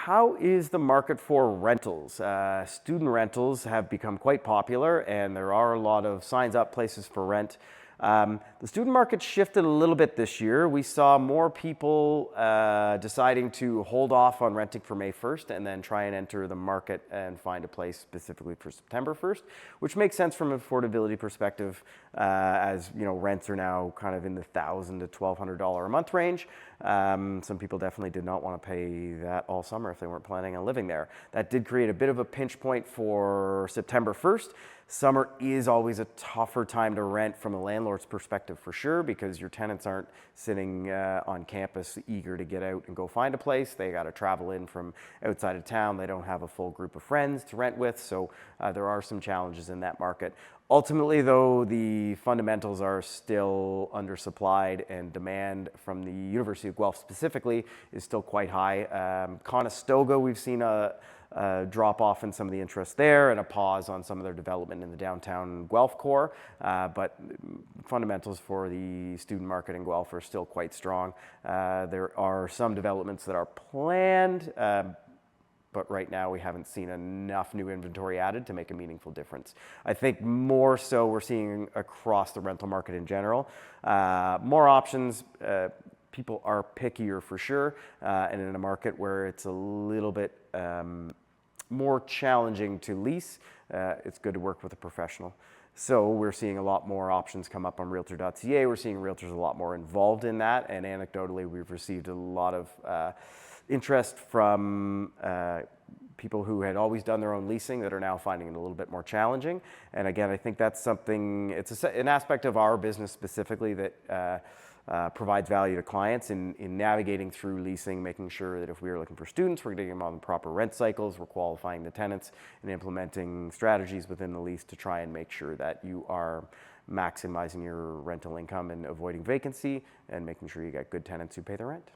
How is the market for rentals? Student rentals have become quite popular, and there are a lot of signs up places for rent. The student market shifted a little bit this year. We saw more people deciding to hold off on renting for May 1st and then try and enter the market and find a place specifically for September 1st, which makes sense from an affordability perspective, as you know, rents are now kind of in the $1,000 to $1,200 a month range. Some people definitely did not want to pay that all summer if they weren't planning on living there. That did create a bit of a pinch point for September 1st. Summer is always a tougher time to rent from a landlord's perspective for sure, because your tenants aren't sitting on campus eager to get out and go find a place. They got to travel in from outside of town. They don't have a full group of friends to rent with, so there are some challenges in that market. Ultimately, though, the fundamentals are still undersupplied, and demand from the University of Guelph specifically is still quite high. Conestoga, we've seen a drop off in some of the interest there and a pause on some of their development in the downtown Guelph core, but fundamentals for the student market in Guelph are still quite strong. There are some developments that are planned, but right now we haven't seen enough new inventory added to make a meaningful difference. I think more so we're seeing across the rental market in general, more options. People are pickier for sure, and in a market where it's a little bit more challenging to lease, it's good to work with a professional. So we're seeing a lot more options come up on realtor.ca. We're seeing realtors a lot more involved in that, and anecdotally we've received a lot of interest from people who had always done their own leasing that are now finding it a little bit more challenging. And again, I think that's something, it's an aspect of our business specifically that provides value to clients in navigating through leasing, making sure that if we are looking for students, we're getting them on the proper rent cycles, we're qualifying the tenants, and implementing strategies within the lease to try and make sure that you are maximizing your rental income and avoiding vacancy and making sure you get good tenants who pay the rent.